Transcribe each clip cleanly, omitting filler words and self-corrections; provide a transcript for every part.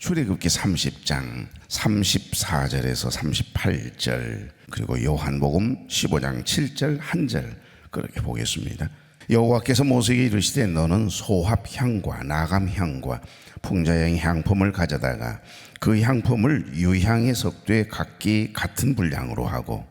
출애굽기 30장 34절에서 38절, 그리고 요한복음 15장 7절 1절 그렇게 보겠습니다. 여호와께서 모세에게 이르시되 너는 소합향과 나감향과 풍자향 향품을 가져다가 그 향품을 유향의 석쇠에 각기 같은 분량으로 하고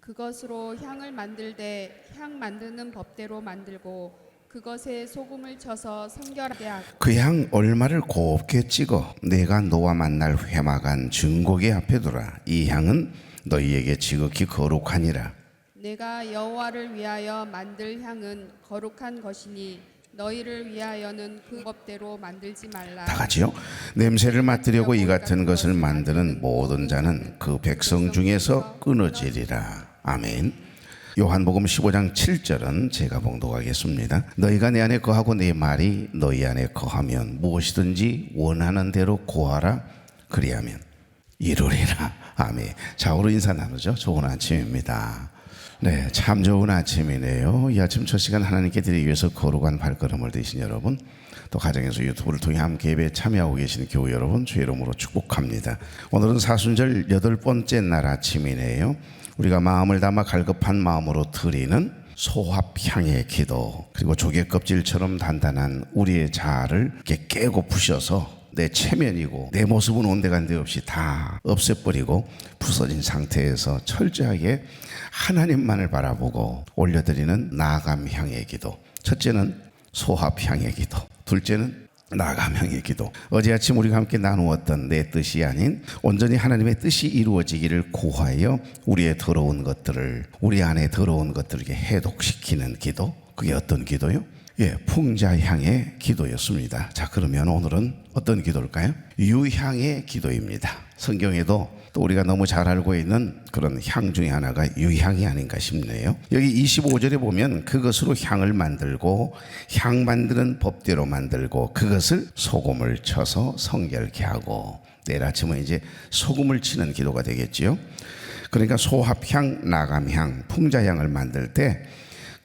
그것으로 향을 만들되 향 만드는 법대로 만들고 그것에 소금을 쳐서 성결하게 하고 그 향 얼마를 곱게 찍어 내가 너와 만날 회막안 증거계 앞에 두라. 이 향은 너희에게 지극히 거룩하니라. 내가 여호와를 위하여 만들 향은 거룩한 것이니 너희를 위하여는 그 법대로 만들지 말라. 다 같이요. 냄새를 맡으려고 이 같은 것을 만드는 모든 자는 그 백성 중에서 끊어지리라. 아멘. 요한복음 15장 7절은 제가 봉독하겠습니다. 너희가 내 안에 거하고 내 말이 너희 안에 거하면 무엇이든지 원하는 대로 구하라. 그리하면 이루리라. 아멘. 좌우로 인사 나누죠. 좋은 아침입니다. 네, 참 좋은 아침이네요. 이 아침 첫 시간 하나님께 드리기 위해서 거룩한 발걸음을 되신 여러분, 또 가정에서 유튜브를 통해 함께 예배에 참여하고 계시는 교우 여러분, 주의 이름으로 축복합니다. 오늘은 사순절 8번째 날 아침이네요. 우리가 마음을 담아 갈급한 마음으로 드리는 소합향의 기도, 그리고 조개 껍질처럼 단단한 우리의 자아를 이렇게 깨고 부셔서 내 체면이고 내 모습은 온데간데 없이 다 없애버리고 부서진 상태에서 철저하게 하나님만을 바라보고 올려드리는 나감향의 기도. 첫째는 소합향의 기도, 둘째는 나감향의 기도. 어제 아침 우리가 함께 나누었던 내 뜻이 아닌 온전히 하나님의 뜻이 이루어지기를 구하여 우리의 더러운 것들을, 우리 안에 더러운 것들을 해독시키는 기도. 그게 어떤 기도요? 풍자향의 기도였습니다. 자, 그러면 오늘은 어떤 기도일까요? 유향의 기도입니다. 성경에도 또 우리가 너무 잘 알고 있는 그런 향 중에 하나가 유향이 아닌가 싶네요. 여기 25절에 보면 그것으로 향을 만들고 향 만드는 법대로 만들고 그것을 소금을 쳐서 성결케 하고, 내일 아침은 이제 소금을 치는 기도가 되겠지요. 그러니까 소합향, 나감향, 풍자향을 만들 때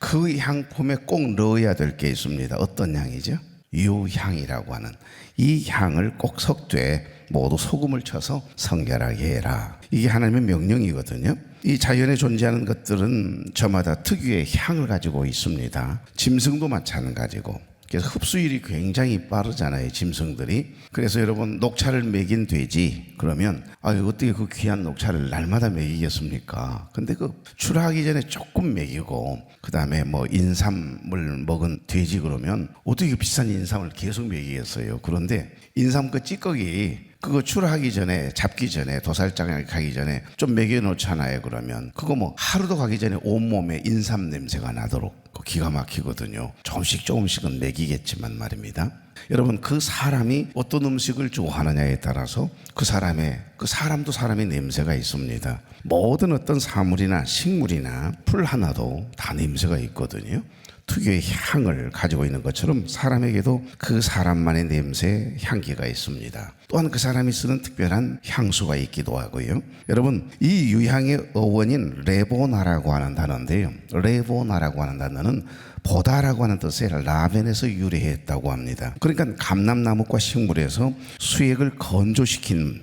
그 향품에 꼭 넣어야 될 게 있습니다. 어떤 향이죠? 유향이라고 하는 이 향을 꼭 석쇠에 모두 소금을 쳐서 성결하게 해라. 이게 하나님의 명령이거든요. 이 자연에 존재하는 것들은 저마다 특유의 향을 가지고 있습니다. 짐승도 마찬가지고. 그래서 흡수율이 굉장히 빠르잖아요, 짐승들이. 그래서 여러분, 녹차를 먹인 돼지, 그러면 어떻게 그 귀한 녹차를 날마다 먹이겠습니까? 근데 그 출하하기 전에 조금 먹이고 그 다음에 뭐 인삼을 먹은 돼지 그러면 어떻게 비싼 인삼을 계속 먹이겠어요? 그런데 인삼 그 찌꺼기 그거 출하하기 전에, 잡기 전에, 도살장에 가기 전에 좀 먹여놓잖아요. 그러면 그거 뭐 하루도 가기 전에 온몸에 인삼 냄새가 나도록 기가 막히거든요. 조금씩은 먹이겠지만 말입니다. 여러분, 그 사람이 어떤 음식을 좋아하느냐에 따라서 그 사람도 사람의 냄새가 있습니다. 모든 어떤 사물이나 식물이나 풀 하나도 다 냄새가 있거든요. 특유의 향을 가지고 있는 것처럼 사람에게도 그 사람만의 냄새, 향기가 있습니다. 또한 그 사람이 쓰는 특별한 향수가 있기도 하고요. 여러분, 이 유향의 어원인 레보나라고 하는 단어인데요. 레보나라고 하는 단어는 보다라고 하는 뜻의 라벤에서 유래했다고 합니다. 그러니까 감람나무과 식물에서 수액을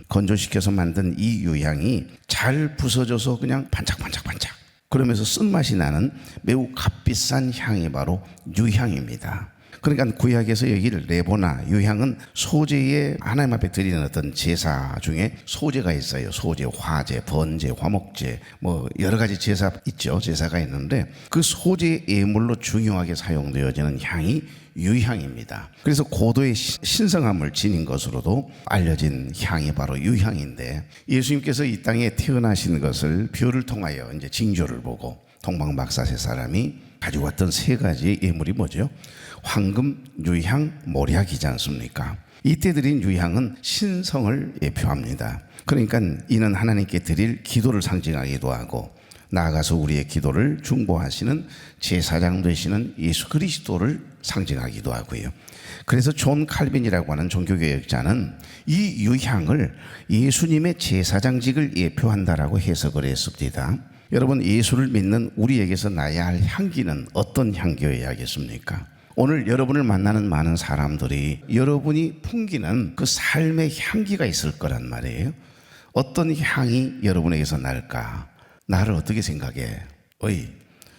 건조시켜서 만든 이 유향이 잘 부서져서 그냥 반짝반짝반짝 그러면서 쓴맛이 나는 매우 값비싼 향이 바로 유향입니다. 그러니까 구약에서 여기를 레보나, 유향은 소재에 하나님 앞에 드리는 어떤 제사 중에 소재가 있어요. 소재, 화재, 번제, 화목제, 뭐 여러 가지 제사 있죠. 제사가 있는데 그 소재의 예물로 중요하게 사용되어지는 향이 유향입니다. 그래서 고도의 신성함을 지닌 것으로도 알려진 향이 바로 유향인데, 예수님께서 이 땅에 태어나신 것을 별을 통하여 이제 징조를 보고 동방박사 세 사람이 가지고 왔던 세 가지 예물이 뭐죠? 황금, 유향, 모략이지 않습니까? 이때 드린 유향은 신성을 예표합니다. 그러니까 이는 하나님께 드릴 기도를 상징하기도 하고, 나아가서 우리의 기도를 중보하시는 제사장 되시는 예수 그리스도를 상징하기도 하고요. 그래서 존 칼빈이라고 하는 종교개혁자는 이 유향을 예수님의 제사장직을 예표한다라고 해석을 했습니다. 여러분, 예수를 믿는 우리에게서 나야 할 향기는 어떤 향기여야 하겠습니까? 오늘 여러분을 만나는 많은 사람들이 여러분이 풍기는 그 삶의 향기가 있을 거란 말이에요. 어떤 향이 여러분에게서 날까? 나를 어떻게 생각해? 어이,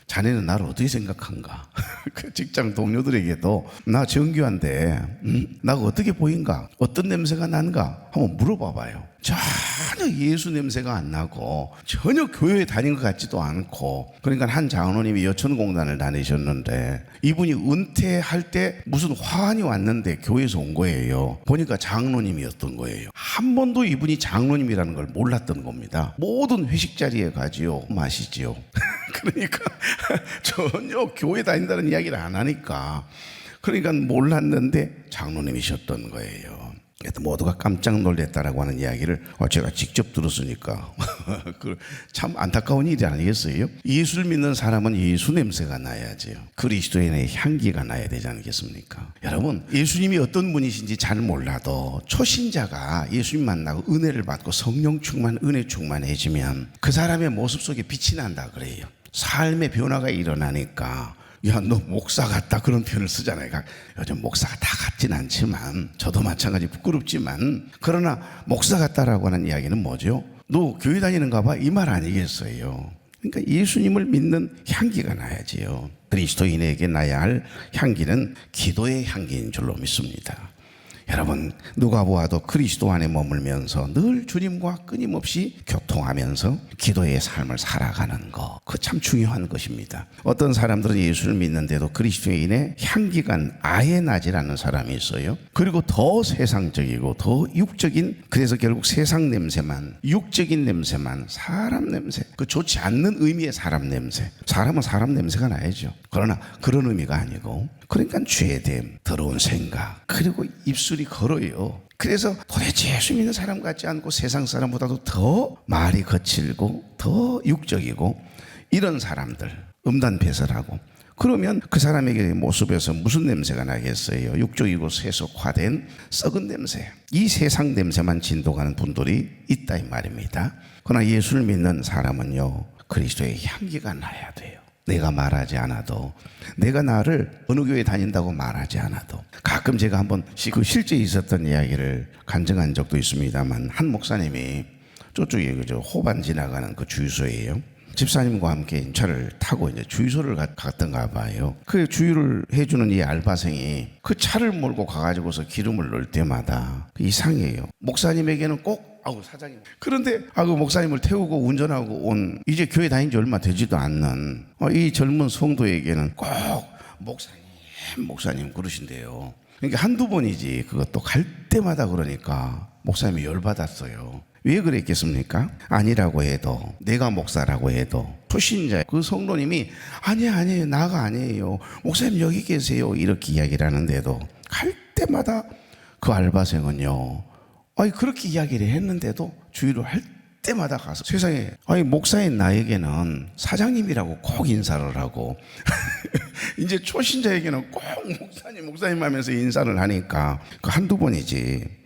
자네는 나를 어떻게 생각한가? 그 직장 동료들에게도 나 정규한데 나가 어떻게 보인가? 어떤 냄새가 난가? 한번 물어봐 봐요. 전혀 예수 냄새가 안 나고 전혀 교회에 다닌 것 같지도 않고, 그러니까 한 장로님이 여천공단을 다니셨는데 이분이 은퇴할 때 무슨 화환이 왔는데 교회에서 온 거예요. 보니까 장로님이었던 거예요. 한 번도 이분이 장로님이라는 걸 몰랐던 겁니다. 모든 회식 자리에 가지요, 마시지요. 그러니까 전혀 교회 다닌다는 이야기를 안 하니까, 그러니까 몰랐는데 장로님이셨던 거예요. 모두가 깜짝 놀랐다라고 하는 이야기를 제가 직접 들었으니까 참 안타까운 일이 아니겠어요? 예수를 믿는 사람은 예수 냄새가 나야지요. 그리스도인의 향기가 나야 되지 않겠습니까? 여러분, 예수님이 어떤 분이신지 잘 몰라도 초신자가 예수님 만나고 은혜를 받고 성령 충만, 은혜 충만해지면 그 사람의 모습 속에 빛이 난다 그래요. 삶의 변화가 일어나니까 야, 너 목사 같다, 그런 표현을 쓰잖아요. 요즘 목사가 다 같진 않지만, 저도 마찬가지 부끄럽지만, 그러나 목사 같다라고 하는 이야기는 뭐죠? 너 교회 다니는가 봐, 이 말 아니겠어요? 그러니까 예수님을 믿는 향기가 나야지요. 그리스도인에게 나야 할 향기는 기도의 향기인 줄로 믿습니다. 여러분, 누가 보아도 그리스도 안에 머물면서 늘 주님과 끊임없이 교통하면서 기도의 삶을 살아가는 거, 그거 참 중요한 것입니다. 어떤 사람들은 예수를 믿는데도 그리스도인의 향기가 아예 나질 않는 사람이 있어요. 그리고 더 세상적이고 더 육적인, 그래서 결국 세상 냄새만, 육적인 냄새만, 사람 냄새, 그 좋지 않는 의미의 사람 냄새. 사람은 사람 냄새가 나야죠. 그러나 그런 의미가 아니고, 그러니까 죄됨, 더러운 생각, 그리고 입술이 걸어요. 그래서 도대체 예수 믿는 사람 같지 않고 세상 사람보다도 더 말이 거칠고 더 육적이고, 이런 사람들 음단배설하고, 그러면 그 사람에게 모습에서 무슨 냄새가 나겠어요? 육적이고 세속화된 썩은 냄새, 이 세상 냄새만 진동하는 분들이 있다 이 말입니다. 그러나 예수를 믿는 사람은요, 그리스도의 향기가 나야 돼요. 내가 말하지 않아도, 내가 나를 어느 교회 다닌다고 말하지 않아도, 가끔 제가 한번 그 실제 있었던 이야기를 간증한 적도 있습니다만, 한 목사님이 저쪽에 그저 호반 지나가는 그 주유소예요. 집사님과 함께 차를 타고 이제 주유소를 갔던가 봐요. 그 주유를 해주는 이 알바생이 그 차를 몰고 가가지고서 기름을 넣을 때마다 이상해요. 목사님에게는 꼭 사장님. 그런데 그 목사님을 태우고 운전하고 온 이제 교회 다닌 지 얼마 되지도 않는 이 젊은 성도에게는 꼭 목사님 그러신대요. 그러니까 한두 번이지 그것도 갈 때마다 그러니까 목사님이 열받았어요. 왜 그랬겠습니까? 아니라고 해도, 내가 목사라고 해도 초신자 그 성도님이 아니에요, 나가 아니에요, 목사님 여기 계세요, 이렇게 이야기를 하는데도 갈 때마다 그 알바생은요, 그렇게 이야기를 했는데도 주의를 할 때마다 가서 세상에, 목사인 나에게는 사장님이라고 꼭 인사를 하고 이제 초신자에게는 꼭 목사님 하면서 인사를 하니까 그 한두 번이지.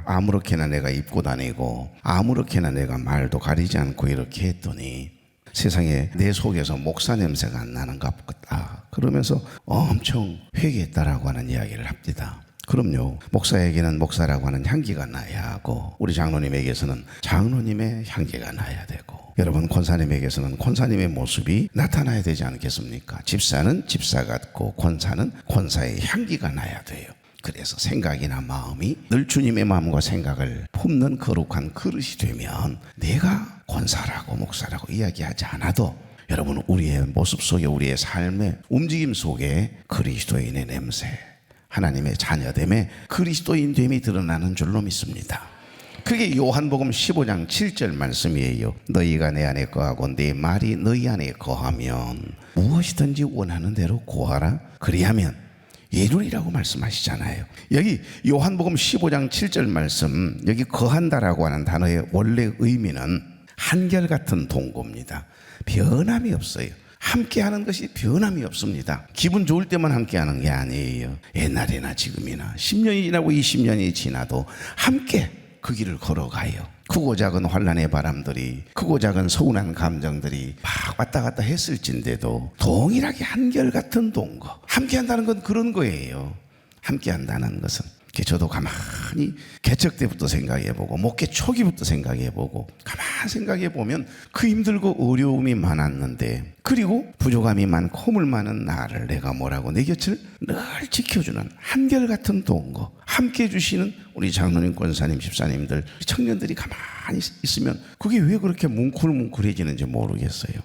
아무렇게나 내가 입고 다니고 아무렇게나 내가 말도 가리지 않고 이렇게 했더니 세상에 내 속에서 목사 냄새가 안 나는가 보다, 그러면서 엄청 회개했다라고 하는 이야기를 합니다. 그럼요, 목사에게는 목사라고 하는 향기가 나야 하고, 우리 장로님에게서는 장로님의 향기가 나야 되고, 여러분 권사님에게서는 권사님의 모습이 나타나야 되지 않겠습니까? 집사는 집사 같고 권사는 권사의 향기가 나야 돼요. 그래서 생각이나 마음이 늘 주님의 마음과 생각을 품는 거룩한 그릇이 되면 내가 권사라고 목사라고 이야기하지 않아도 여러분, 우리의 모습 속에, 우리의 삶의 움직임 속에 그리스도인의 냄새, 하나님의 자녀됨의 그리스도인됨이 드러나는 줄로 믿습니다. 그게 요한복음 15장 7절 말씀이에요. 너희가 내 안에 거하고 내 말이 너희 안에 거하면 무엇이든지 원하는 대로 구하라, 그리하면 이루리라고 말씀하시잖아요. 여기 요한복음 15장 7절 말씀, 여기 거한다라고 하는 단어의 원래 의미는 한결같은 동거입니다. 변함이 없어요. 함께하는 것이 변함이 없습니다. 기분 좋을 때만 함께하는 게 아니에요. 옛날이나 지금이나 10년이 지나고 20년이 지나도 함께 그 길을 걸어가요. 크고 작은 환란의 바람들이, 크고 작은 서운한 감정들이 막 왔다 갔다 했을진데도 동일하게 한결같은 동거, 함께한다는 건 그런 거예요. 함께한다는 것은 저도 가만히 개척 때부터 생각해보고 목회 초기부터 생각해보고 가만히 생각해보면 그 힘들고 어려움이 많았는데, 그리고 부족함이 많고 허물 많은 나를 내가 뭐라고 내 곁을 늘 지켜주는 한결같은 동거, 함께 해주시는 우리 장로님, 권사님, 집사님들, 청년들이 가만히 있으면 그게 왜 그렇게 뭉클뭉클해지는지 모르겠어요.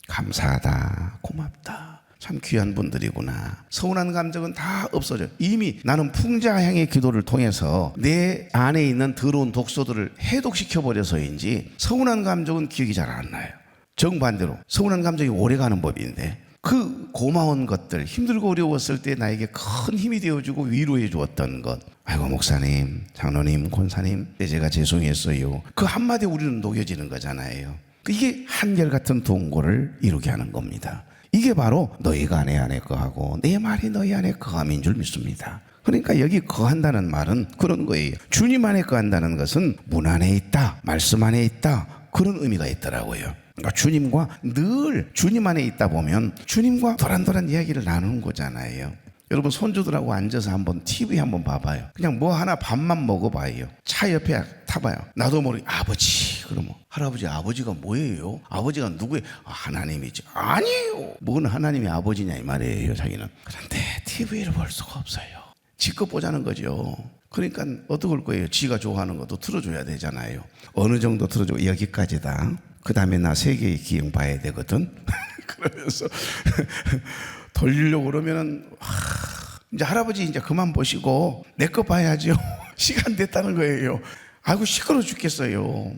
감사하다, 고맙다, 참 귀한 분들이구나. 서운한 감정은 다 없어져. 이미 나는 풍자향의 기도를 통해서 내 안에 있는 더러운 독소들을 해독시켜버려서인지 서운한 감정은 기억이 잘 안 나요. 정반대로 서운한 감정이 오래가는 법인데, 그 고마운 것들, 힘들고 어려웠을 때 나에게 큰 힘이 되어주고 위로해 주었던 것, 아이고 목사님, 장로님, 권사님, 제가 죄송했어요, 그 한마디에 우리는 녹여지는 거잖아요. 이게 한결같은 동거를 이루게 하는 겁니다. 이게 바로 너희가 내 안에 거하고 내 말이 너희 안에 거함인 줄 믿습니다. 그러니까 여기 거한다는 말은 그런 거예요. 주님 안에 거한다는 것은 문 안에 있다, 말씀 안에 있다, 그런 의미가 있더라고요. 그러니까 주님과 늘 주님 안에 있다 보면 주님과 도란도란 이야기를 나누는 거잖아요. 여러분 손주들하고 앉아서 한번 TV 한번 봐봐요. 그냥 뭐 하나 밥만 먹어봐요. 차 옆에 타봐요. 나도 모르게 아버지, 그러면 할아버지, 아버지가 뭐예요? 아버지가 누구예요? 하나님이지. 아니에요. 뭔 하나님이 아버지냐 이 말이에요, 자기는. 그런데 TV를 볼 수가 없어요. 지껏 보자는 거죠. 그러니까 어떡할 거예요? 지가 좋아하는 것도 틀어줘야 되잖아요. 어느 정도 틀어주고 여기까지다, 그 다음에 나 세계의 기행 봐야 되거든. 그러면서 돌리려고 그러면은 이제 할아버지 이제 그만 보시고 내 거 봐야죠. 시간 됐다는 거예요. 아이고 시끄러워 죽겠어요.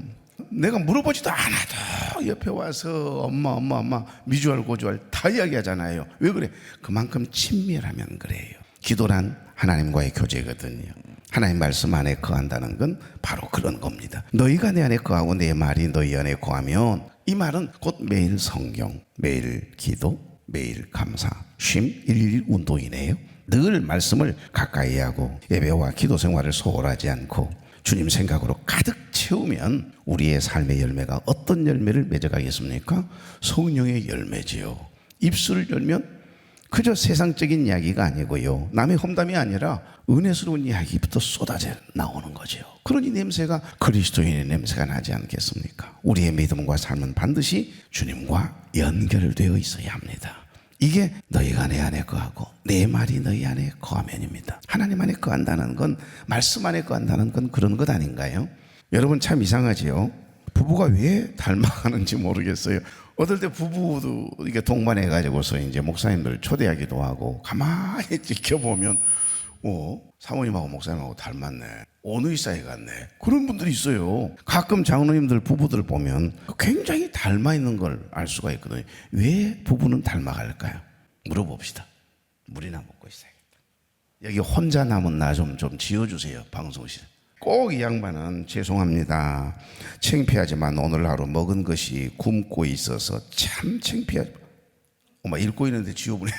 내가 물어보지도 않아도 옆에 와서 엄마 미주알 고주알 다 이야기하잖아요. 왜 그래? 그만큼 친밀하면 그래요. 기도란 하나님과의 교제거든요. 하나님 말씀 안에 거한다는 건 바로 그런 겁니다. 너희가 내 안에 거하고 내 말이 너희 안에 거하면, 이 말은 곧 매일 성경, 매일 기도, 매일 감사, 쉼, 일일 운동이네요. 늘 말씀을 가까이 하고 예배와 기도 생활을 소홀하지 않고 주님 생각으로 가득 채우면 우리의 삶의 열매가 어떤 열매를 맺어가겠습니까? 성령의 열매지요. 입술을 열면 그저 세상적인 이야기가 아니고요, 남의 험담이 아니라 은혜스러운 이야기부터 쏟아져 나오는 거죠. 그러니 냄새가 그리스도인의 냄새가 나지 않겠습니까? 우리의 믿음과 삶은 반드시 주님과 연결되어 있어야 합니다. 이게 너희가 내 안에 거하고 내 말이 너희 안에 거하면입니다. 하나님 안에 거한다는 건, 말씀 안에 거한다는 건 그런 것 아닌가요? 여러분 참 이상하지요. 부부가 왜 닮아가는지 모르겠어요. 어떨 때 부부도 이게 동반해가지고서 이제 목사님들 초대하기도 하고 가만히 지켜보면 사모님하고 목사님하고 닮았네, 어느 사이 같네, 그런 분들이 있어요. 가끔 장로님들 부부들 보면 굉장히 닮아 있는 걸 알 수가 있거든요. 왜 부부는 닮아갈까요? 물어봅시다. 물이나 먹고 있어야겠다. 여기 혼자 남은 나 좀 지어주세요, 방송실. 꼭 이 양반은 죄송합니다, 창피하지만 오늘 하루 먹은 것이 굶고 있어서 참 창피하지. 읽고 있는데 지워보네.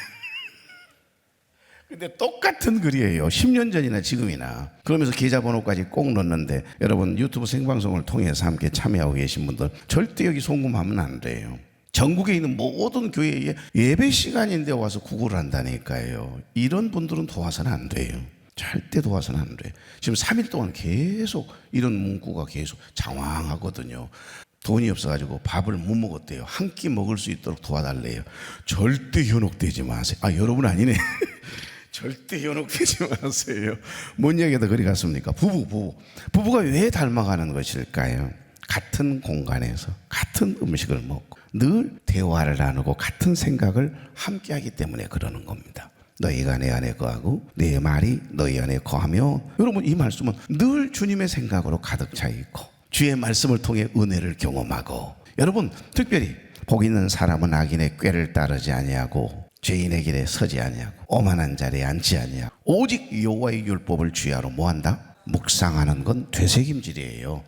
근데 똑같은 글이에요. 10년 전이나 지금이나. 그러면서 계좌번호까지 꼭 넣는데, 여러분 유튜브 생방송을 통해서 함께 참여하고 계신 분들 절대 여기 송금하면 안 돼요. 전국에 있는 모든 교회에 예배 시간인데 와서 구걸을 한다니까요. 이런 분들은 도와서는 안 돼요. 절대 도와서는 안 돼요. 지금 3일 동안 계속 이런 문구가 계속 장황하거든요. 돈이 없어가지고 밥을 못 먹었대요. 한 끼 먹을 수 있도록 도와달래요. 절대 현혹되지 마세요. 여러분 아니네. 절대 현혹되지 마세요. 뭔 이야기가 그리 같습니까? 부부가 왜 닮아가는 것일까요? 같은 공간에서 같은 음식을 먹고 늘 대화를 나누고 같은 생각을 함께 하기 때문에 그러는 겁니다. 너희가 내 안에 거하고 내 말이 너희 안에 거하며, 여러분 이 말씀은 늘 주님의 생각으로 가득 차 있고 주의 말씀을 통해 은혜를 경험하고, 여러분 특별히 복 있는 사람은 악인의 꾀를 따르지 아니하고 죄인의 길에 서지 아니하고 오만한 자리에 앉지 아니하고 오직 여호와의 율법을 주야로 뭐한다? 묵상하는 건 되새김질이에요.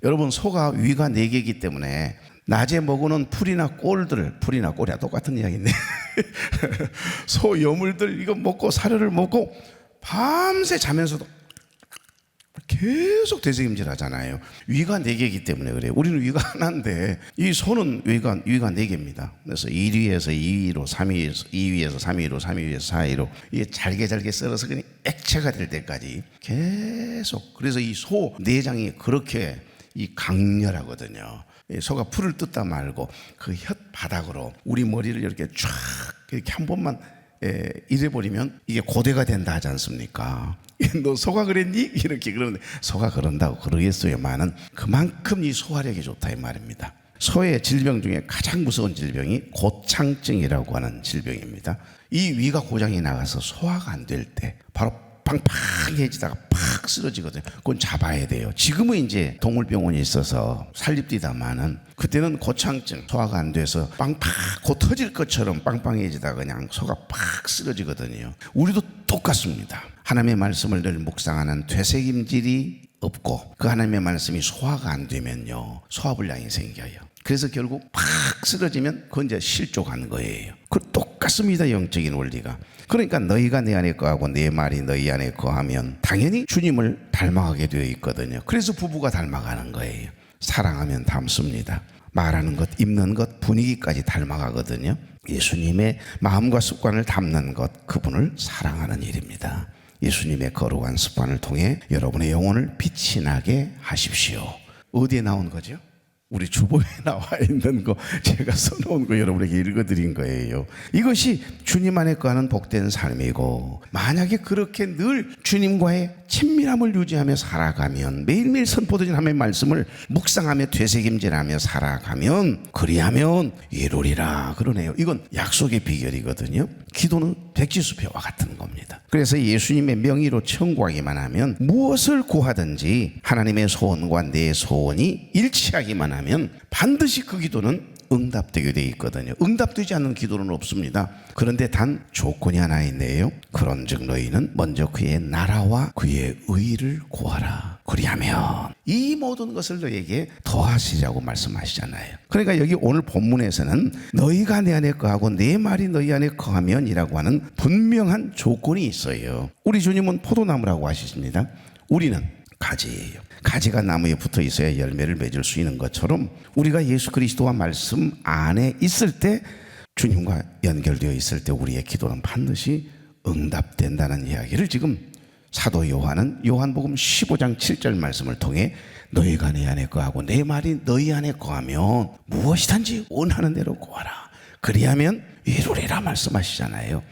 여러분 소가 위가 4개이기 때문에 낮에 먹어놓은 풀이나 꼴이야 똑같은 이야기인데 소 여물들 이거 먹고 사료를 먹고 밤새 자면서도 계속 되새김질 하잖아요. 위가 4개이기 때문에 그래요. 우리는 위가 하나인데 이 소는 위가 4개입니다. 그래서 1위에서 2위로 3위에서 2위에서 3위로 3위에서 4위로 이게 잘게 썰어서 그냥 액체가 될 때까지 계속. 그래서 이 소 내장이 그렇게 이 강렬하거든요. 소가 풀을 뜯다 말고 그 혓바닥으로 우리 머리를 이렇게 쫙 이렇게 한 번만 이래버리면 이게 고대가 된다 하지 않습니까? 너 소가 그랬니? 이렇게 그러는데 소가 그런다고 그러겠어요만은 그만큼 이 소화력이 좋다 이 말입니다. 소의 질병 중에 가장 무서운 질병이 고창증이라고 하는 질병입니다. 이 위가 고장이 나가서 소화가 안 될 때 바로 빵빵해지다가 팍 쓰러지거든요. 그건 잡아야 돼요. 지금은 이제 동물병원이 있어서 살립디다마는 그때는 고창증, 소화가 안 돼서 빵팍 곧 터질 것처럼 빵빵해지다가 그냥 소가 팍 쓰러지거든요. 우리도 똑같습니다. 하나님의 말씀을 늘 묵상하는 되새김질이 없고 그 하나님의 말씀이 소화가 안 되면요, 소화불량이 생겨요. 그래서 결국 팍 쓰러지면 그건 이제 실족한 거예요. 그 똑같습니다. 영적인 원리가. 그러니까 너희가 내 안에 거하고 내 말이 너희 안에 거하면 당연히 주님을 닮아가게 되어 있거든요. 그래서 부부가 닮아가는 거예요. 사랑하면 닮습니다. 말하는 것, 입는 것, 분위기까지 닮아가거든요. 예수님의 마음과 습관을 닮는 것, 그분을 사랑하는 일입니다. 예수님의 거룩한 습관을 통해 여러분의 영혼을 빛이 나게 하십시오. 어디에 나온 거죠? 우리 주보에 나와 있는 거 제가 써놓은 거 여러분에게 읽어드린 거예요. 이것이 주님 안에 거하는 복된 삶이고, 만약에 그렇게 늘 주님과의 친밀함을 유지하며 살아가면, 매일매일 선포되는 하나님의 말씀을 묵상하며 되새김질하며 살아가면, 그리하면 이루리라 그러네요. 이건 약속의 비결이거든요. 기도는 백지수표와 같은 겁니다. 그래서 예수님의 명의로 청구하기만 하면, 무엇을 구하든지 하나님의 소원과 내 소원이 일치하기만 하면 반드시 그 기도는 응답되게 되어 있거든요. 응답되지 않는 기도는 없습니다. 그런데 단 조건이 하나 있네요. 그런즉 너희는 먼저 그의 나라와 그의 의를 구하라. 그리하면 이 모든 것을 너희에게 더하시라고 말씀하시잖아요. 그러니까 여기 오늘 본문에서는 너희가 내 안에 거하고 내 말이 너희 안에 거하면 이라고 하는 분명한 조건이 있어요. 우리 주님은 포도나무라고 하십니다. 우리는 가지예요. 가지가 나무에 붙어 있어야 열매를 맺을 수 있는 것처럼 우리가 예수 그리스도와 말씀 안에 있을 때, 주님과 연결되어 있을 때 우리의 기도는 반드시 응답된다는 이야기를 지금 사도 요한은 요한복음 15장 7절 말씀을 통해 너희가 내 안에 거하고 내 말이 너희 안에 거하면 무엇이든지 원하는 대로 구하라. 그리하면 이루리라 말씀하시잖아요.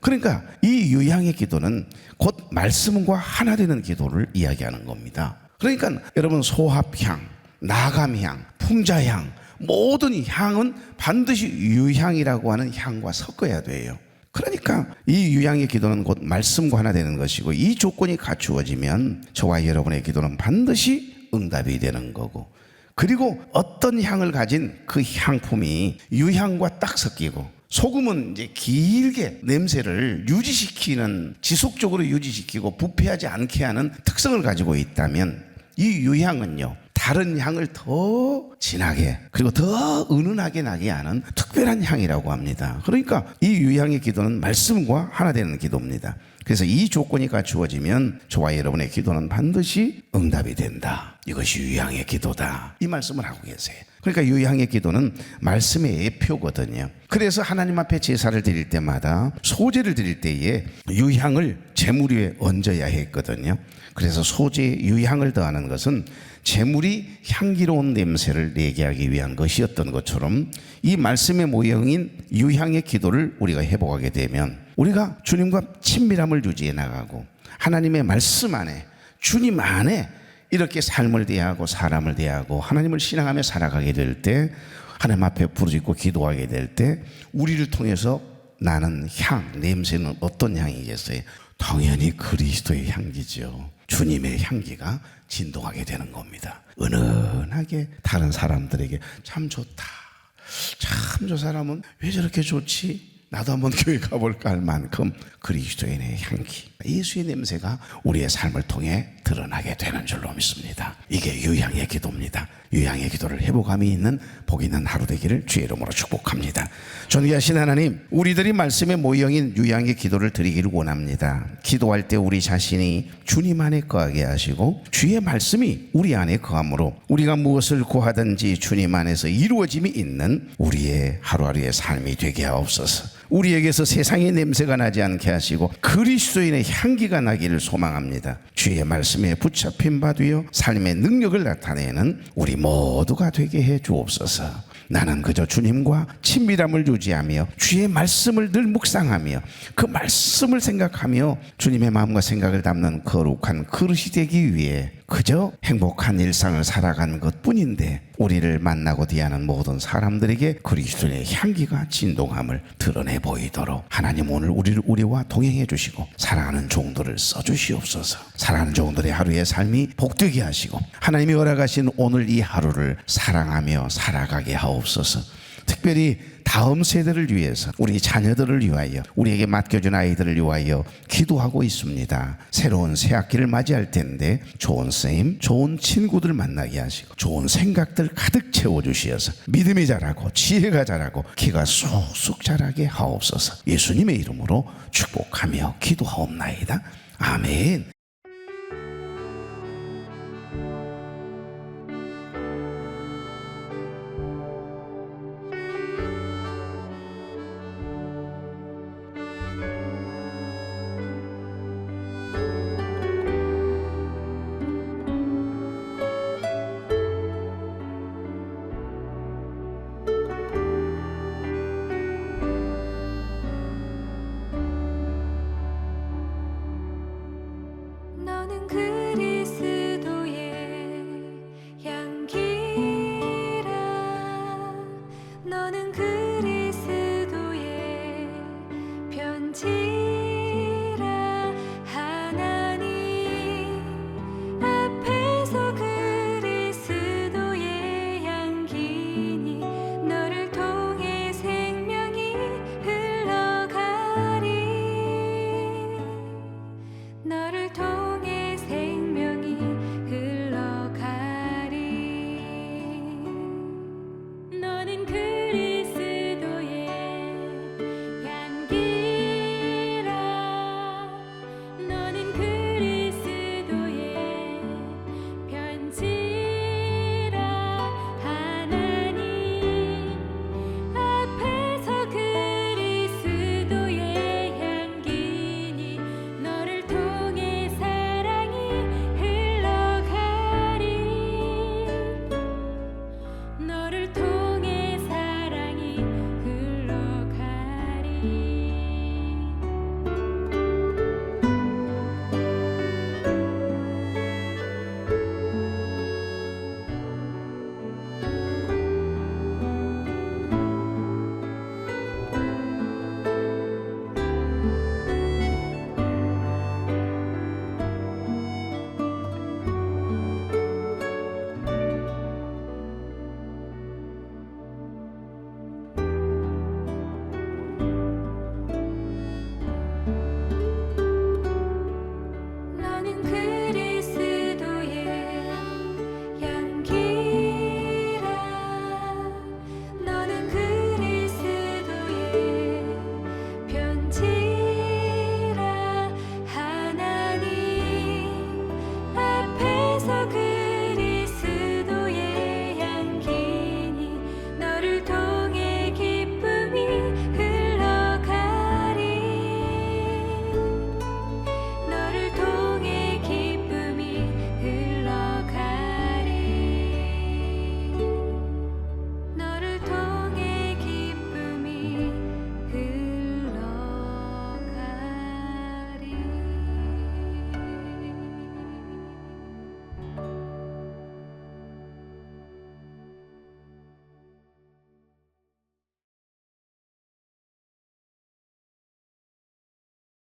그러니까 이 유향의 기도는 곧 말씀과 하나 되는 기도를 이야기하는 겁니다. 그러니까 여러분, 소합향, 나감향, 풍자향, 모든 향은 반드시 유향이라고 하는 향과 섞어야 돼요. 그러니까 이 유향의 기도는 곧 말씀과 하나 되는 것이고, 이 조건이 갖추어지면 저와 여러분의 기도는 반드시 응답이 되는 거고, 그리고 어떤 향을 가진 그 향품이 유향과 딱 섞이고, 소금은 이제 길게 냄새를 유지시키는, 지속적으로 유지시키고 부패하지 않게 하는 특성을 가지고 있다면, 이 유향은요, 다른 향을 더 진하게 그리고 더 은은하게 나게 하는 특별한 향이라고 합니다. 그러니까 이 유향의 기도는 말씀과 하나 되는 기도입니다. 그래서 이 조건이 갖추어지면 저와 여러분의 기도는 반드시 응답이 된다. 이것이 유향의 기도다. 이 말씀을 하고 계세요. 그러니까 유향의 기도는 말씀의 예표거든요. 그래서 하나님 앞에 제사를 드릴 때마다, 소제를 드릴 때에 유향을 제물 위에 얹어야 했거든요. 그래서 소제에 유향을 더하는 것은 제물이 향기로운 냄새를 내게 하기 위한 것이었던 것처럼, 이 말씀의 모형인 유향의 기도를 우리가 회복하게 되면 우리가 주님과 친밀함을 유지해 나가고 하나님의 말씀 안에, 주님 안에 이렇게 삶을 대하고 사람을 대하고 하나님을 신앙하며 살아가게 될 때, 하나님 앞에 부르짖고 기도하게 될 때 우리를 통해서 나는 향, 냄새는 어떤 향이겠어요? 당연히 그리스도의 향기죠. 주님의 향기가 진동하게 되는 겁니다. 은은하게 다른 사람들에게 참 좋다, 참 저 사람은 왜 저렇게 좋지, 나도 한번 교회 가볼까 할 만큼 그리스도의 향기, 예수의 냄새가 우리의 삶을 통해 드러나게 되는 줄로 믿습니다. 이게 유향의 기도입니다. 유향의 기도를 회복감이 있는 복 있는 하루 되기를 주의 이름으로 축복합니다. 존귀하신 하나님, 우리들이 말씀의 모형인 유향의 기도를 드리기를 원합니다. 기도할 때 우리 자신이 주님 안에 거하게 하시고 주의 말씀이 우리 안에 거함으로 우리가 무엇을 구하든지 주님 안에서 이루어짐이 있는 우리의 하루하루의 삶이 되게 하옵소서. 우리에게서 세상의 냄새가 나지 않게 하시고 그리스도인의 향기가 나기를 소망합니다. 주의 말씀에 붙잡힌 바 되어 삶의 능력을 나타내는 우리 모두가 되게 해 주옵소서. 나는 그저 주님과 친밀함을 유지하며 주의 말씀을 늘 묵상하며 그 말씀을 생각하며 주님의 마음과 생각을 담는 거룩한 그릇이 되기 위해 그저 행복한 일상을 살아가는 것뿐인데 우리를 만나고 대하는 모든 사람들에게 그리스도의 향기가 진동함을 드러내 보이도록 하나님 오늘 우리와 동행해 주시고 사랑하는 종들을 써주시옵소서. 사랑하는 종들의 하루의 삶이 복되게 하시고 하나님이 허락하신 오늘 이 하루를 사랑하며 살아가게 하옵소서. 특별히 다음 세대를 위해서 우리 자녀들을 위하여 우리에게 맡겨준 아이들을 위하여 기도하고 있습니다. 새로운 새 학기를 맞이할 텐데 좋은 선생님, 좋은 친구들 만나게 하시고 좋은 생각들 가득 채워주시어서 믿음이 자라고 지혜가 자라고 키가 쑥쑥 자라게 하옵소서. 예수님의 이름으로 축복하며 기도하옵나이다. 아멘.